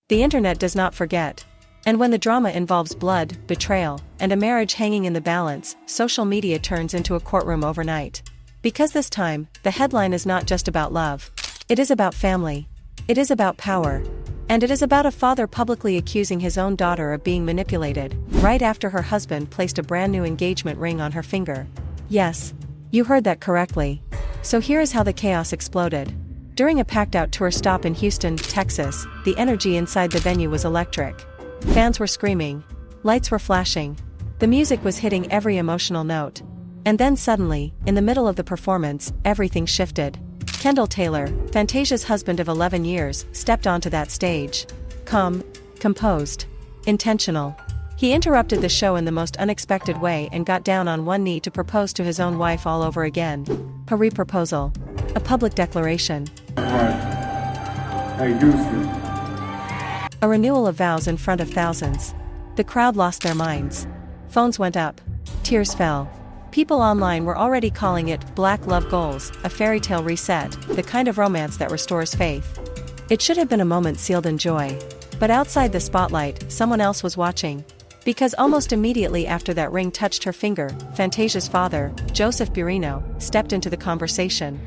The internet does not forget. And when the drama involves blood, betrayal, and a marriage hanging in the balance, social media turns into a courtroom overnight. Because this time, the headline is not just about love. It is about family. It is about power. And it is about a father publicly accusing his own daughter of being manipulated, right after her husband placed a brand new engagement ring on her finger. Yes, you heard that correctly. So here is how the chaos exploded. During a packed-out tour stop in Houston, Texas, the energy inside the venue was electric. Fans were screaming. Lights were flashing. The music was hitting every emotional note. And then suddenly, in the middle of the performance, everything shifted. Kendall Taylor, Fantasia's husband of 11 years, stepped onto that stage. Calm, composed, intentional. He interrupted the show in the most unexpected way and got down on one knee to propose to his own wife all over again. A re-proposal. A public declaration. Hey, Houston. A renewal of vows in front of thousands. The crowd lost their minds. Phones went up. Tears fell. People online were already calling it Black Love Goals, a fairy tale reset, the kind of romance that restores faith. It should have been a moment sealed in joy. But outside the spotlight, someone else was watching. Because almost immediately after that ring touched her finger, Fantasia's father, Joseph Barrino, stepped into the conversation.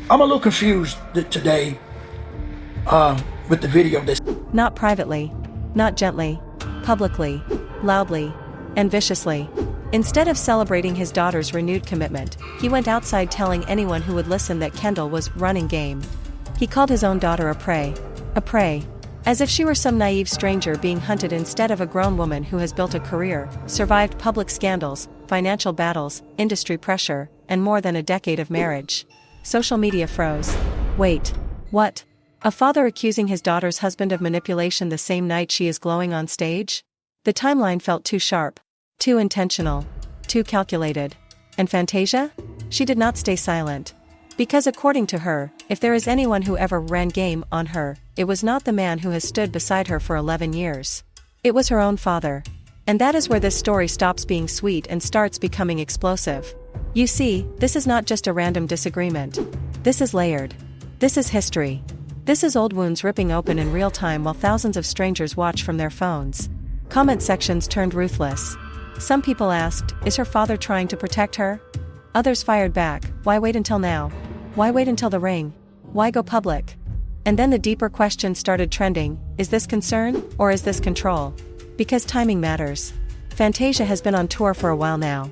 I'm a little confused today with the video. Not privately, not gently, publicly, loudly, and viciously. Instead of celebrating his daughter's renewed commitment, he went outside telling anyone who would listen that Kendall was running game. He called his own daughter a prey, as if she were some naive stranger being hunted instead of a grown woman who has built a career, survived public scandals, financial battles, industry pressure, and more than a decade of marriage. Social media froze. Wait, what? A father accusing his daughter's husband of manipulation the same night she is glowing on stage? The timeline felt too sharp. Too intentional. Too calculated. And Fantasia? She did not stay silent. Because according to her, if there is anyone who ever ran game on her, it was not the man who has stood beside her for 11 years. It was her own father. And that is where this story stops being sweet and starts becoming explosive. You see, this is not just a random disagreement. This is layered. This is history. This is old wounds ripping open in real time while thousands of strangers watch from their phones. Comment sections turned ruthless. Some people asked, is her father trying to protect her? Others fired back, why wait until now? Why wait until the ring? Why go public? And then the deeper question started trending, is this concern, or is this control? Because timing matters. Fantasia has been on tour for a while now.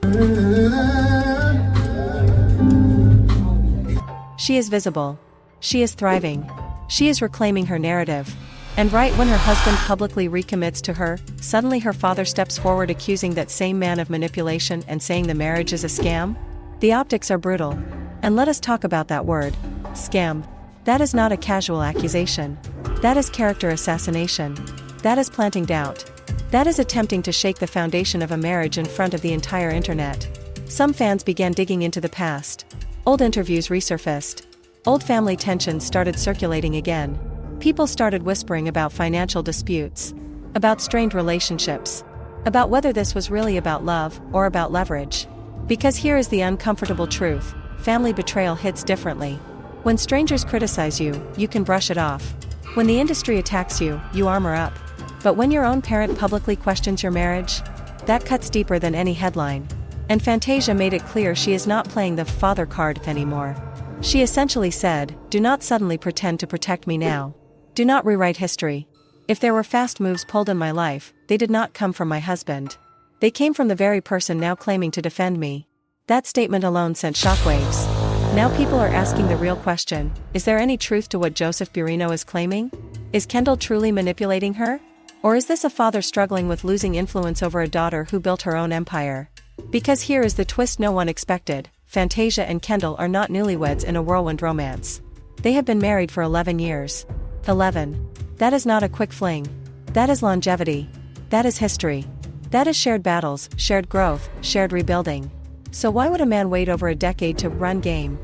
She is visible. She is thriving. She is reclaiming her narrative. And right when her husband publicly recommits to her, suddenly her father steps forward accusing that same man of manipulation and saying the marriage is a scam? The optics are brutal. And let us talk about that word. Scam. That is not a casual accusation. That is character assassination. That is planting doubt. That is attempting to shake the foundation of a marriage in front of the entire internet. Some fans began digging into the past. Old interviews resurfaced. Old family tensions started circulating again. People started whispering about financial disputes, about strained relationships, about whether this was really about love or about leverage. Because here is the uncomfortable truth, family betrayal hits differently. When strangers criticize you, you can brush it off. When the industry attacks you, you armor up. But when your own parent publicly questions your marriage, that cuts deeper than any headline. And Fantasia made it clear she is not playing the father card anymore. She essentially said, do not suddenly pretend to protect me now. Do not rewrite history. If there were fast moves pulled in my life, they did not come from my husband. They came from the very person now claiming to defend me. That statement alone sent shockwaves. Now people are asking the real question, is there any truth to what Joseph Barrino is claiming? Is Kendall truly manipulating her? Or is this a father struggling with losing influence over a daughter who built her own empire? Because here is the twist no one expected, Fantasia and Kendall are not newlyweds in a whirlwind romance. They have been married for 11 years. 11. That is not a quick fling. That is longevity. That is history. That is shared battles, shared growth, shared rebuilding. So why would a man wait over a decade to run game?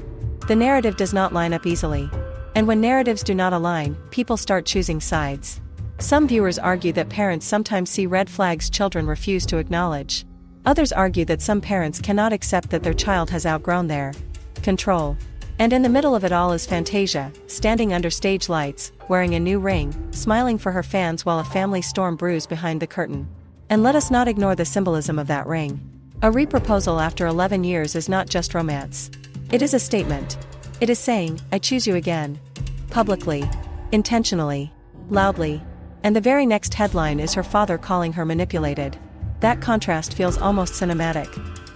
The narrative does not line up easily. And when narratives do not align, people start choosing sides. Some viewers argue that parents sometimes see red flags children refuse to acknowledge. Others argue that some parents cannot accept that their child has outgrown their control. And in the middle of it all is Fantasia, standing under stage lights, wearing a new ring, smiling for her fans while a family storm brews behind the curtain. And let us not ignore the symbolism of that ring. A re-proposal after 11 years is not just romance. It is a statement. It is saying, I choose you again. Publicly. Intentionally. Loudly. And the very next headline is her father calling her manipulated. That contrast feels almost cinematic.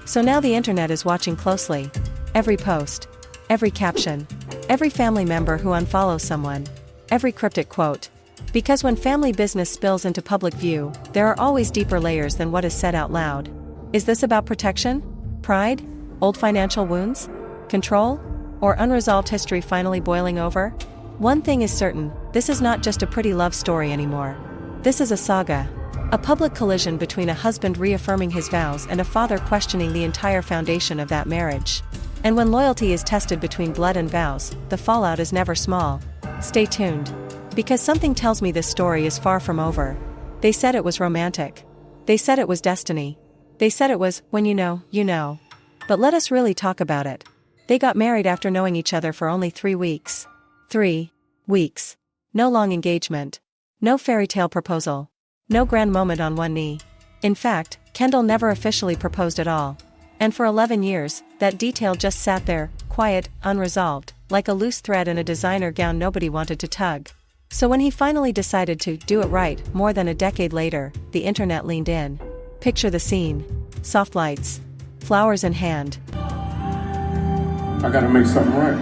So now the internet is watching closely. Every post. Every caption. Every family member who unfollows someone. Every cryptic quote. Because when family business spills into public view, there are always deeper layers than what is said out loud. Is this about protection? Pride? Old financial wounds? Control? Or unresolved history finally boiling over? One thing is certain, this is not just a pretty love story anymore. This is a saga. A public collision between a husband reaffirming his vows and a father questioning the entire foundation of that marriage. And when loyalty is tested between blood and vows, the fallout is never small. Stay tuned. Because something tells me this story is far from over. They said it was romantic. They said it was destiny. They said it was, when you know, you know. But let us really talk about it. They got married after knowing each other for only 3 weeks. 3 weeks. No long engagement. No fairy tale proposal. No grand moment on one knee. In fact, Kendall never officially proposed at all. And for 11 years, that detail just sat there, quiet, unresolved, like a loose thread in a designer gown nobody wanted to tug. So when he finally decided to do it right, more than a decade later, the internet leaned in. Picture the scene. Soft lights. Flowers in hand. I gotta make something right.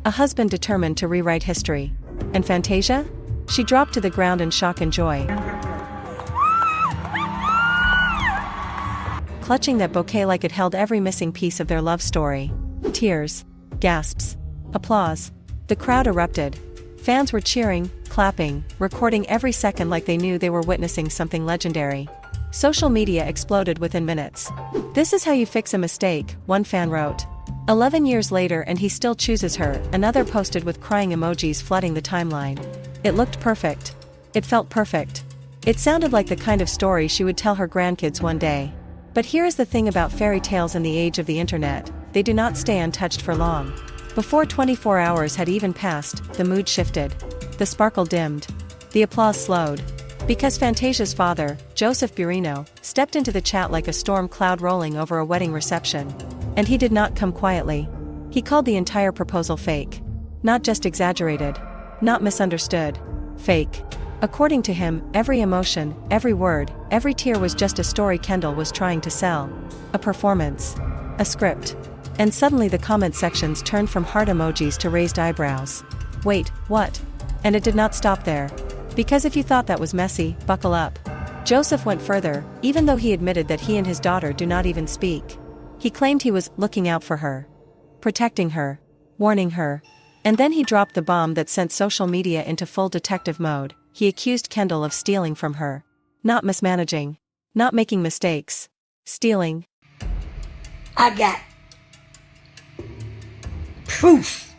A husband determined to rewrite history. And Fantasia? She dropped to the ground in shock and joy. Clutching that bouquet like it held every missing piece of their love story. Tears. Gasps. Applause. The crowd erupted. Fans were cheering, clapping, recording every second like they knew they were witnessing something legendary. Social media exploded within minutes. This is how you fix a mistake, one fan wrote. 11 years later and he still chooses her, another posted with crying emojis flooding the timeline. It looked perfect. It felt perfect. It sounded like the kind of story she would tell her grandkids one day. But here is the thing about fairy tales in the age of the internet, they do not stay untouched for long. Before 24 hours had even passed, the mood shifted. The sparkle dimmed. The applause slowed. Because Fantasia's father, Joseph Barrino, stepped into the chat like a storm cloud rolling over a wedding reception. And he did not come quietly. He called the entire proposal fake. Not just exaggerated. Not misunderstood. Fake. According to him, every emotion, every word, every tear was just a story Kendall was trying to sell. A performance. A script. And suddenly the comment sections turned from heart emojis to raised eyebrows. Wait, what? And it did not stop there. Because if you thought that was messy, buckle up. Joseph went further, even though he admitted that he and his daughter do not even speak. He claimed he was looking out for her. Protecting her. Warning her. And then he dropped the bomb that sent social media into full detective mode. He accused Kendall of stealing from her. Not mismanaging. Not making mistakes. Stealing. I got proof.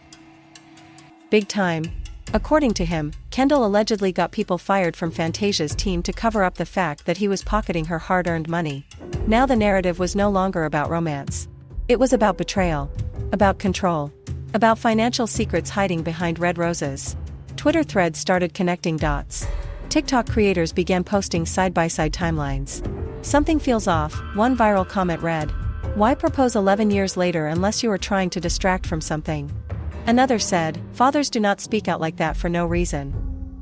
Big time. According to him, Kendall allegedly got people fired from Fantasia's team to cover up the fact that he was pocketing her hard-earned money. Now the narrative was no longer about romance. It was about betrayal. About control. About financial secrets hiding behind red roses. Twitter threads started connecting dots. TikTok creators began posting side-by-side timelines. Something feels off, one viral comment read. Why propose 11 years later unless you are trying to distract from something? Another said, fathers do not speak out like that for no reason.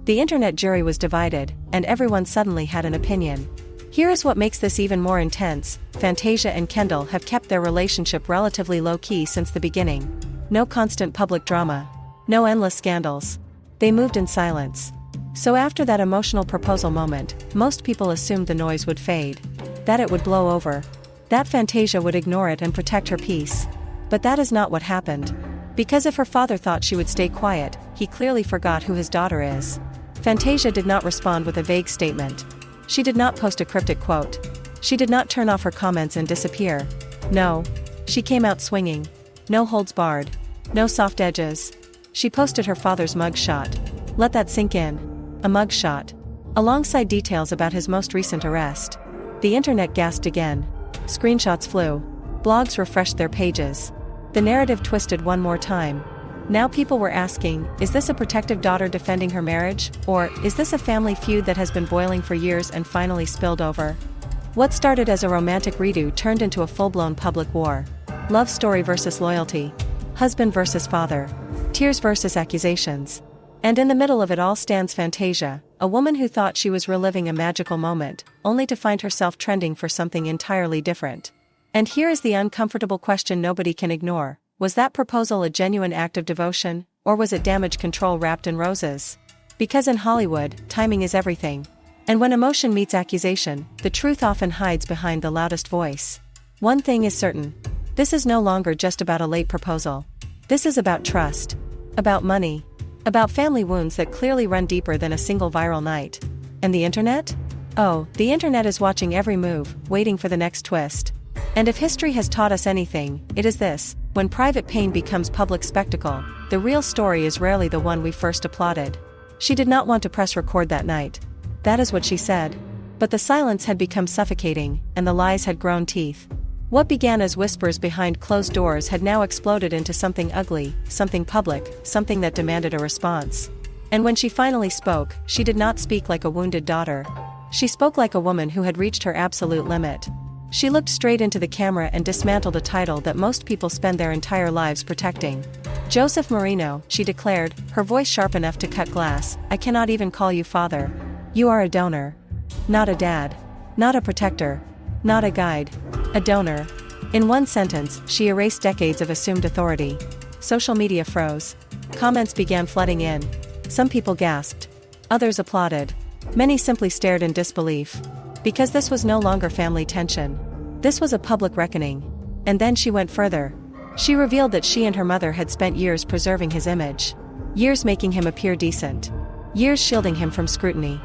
The internet jury was divided, and everyone suddenly had an opinion. Here is what makes this even more intense. Fantasia and Kendall have kept their relationship relatively low-key since the beginning. No constant public drama. No endless scandals. They moved in silence. So after that emotional proposal moment, most people assumed the noise would fade. That it would blow over. That Fantasia would ignore it and protect her peace. But that is not what happened. Because if her father thought she would stay quiet, he clearly forgot who his daughter is. Fantasia did not respond with a vague statement. She did not post a cryptic quote. She did not turn off her comments and disappear. No. She came out swinging. No holds barred. No soft edges. She posted her father's mugshot. Let that sink in. A mugshot. Alongside details about his most recent arrest. The internet gasped again. Screenshots flew. Blogs refreshed their pages. The narrative twisted one more time. Now people were asking, is this a protective daughter defending her marriage, or is this a family feud that has been boiling for years and finally spilled over? What started as a romantic redo turned into a full-blown public war. Love story versus loyalty. Husband versus father. Tears versus accusations. And in the middle of it all stands Fantasia, a woman who thought she was reliving a magical moment, only to find herself trending for something entirely different. And here is the uncomfortable question nobody can ignore. Was that proposal a genuine act of devotion, or was it damage control wrapped in roses? Because in Hollywood, timing is everything. And when emotion meets accusation, the truth often hides behind the loudest voice. One thing is certain. This is no longer just about a late proposal. This is about trust. About money. About family wounds that clearly run deeper than a single viral night. And the internet? Oh, the internet is watching every move, waiting for the next twist. And if history has taught us anything, it is this: when private pain becomes public spectacle, the real story is rarely the one we first applauded. She did not want to press record that night. That is what she said. But the silence had become suffocating, and the lies had grown teeth. What began as whispers behind closed doors had now exploded into something ugly, something public, something that demanded a response. And when she finally spoke, she did not speak like a wounded daughter. She spoke like a woman who had reached her absolute limit. She looked straight into the camera and dismantled a title that most people spend their entire lives protecting. Joseph Marino, she declared, her voice sharp enough to cut glass, I cannot even call you father. You are a donor. Not a dad. Not a protector. Not a guide. A donor. In one sentence, she erased decades of assumed authority. Social media froze. Comments began flooding in. Some people gasped. Others applauded. Many simply stared in disbelief. Because this was no longer family tension. This was a public reckoning. And then she went further. She revealed that she and her mother had spent years preserving his image. Years making him appear decent. Years shielding him from scrutiny.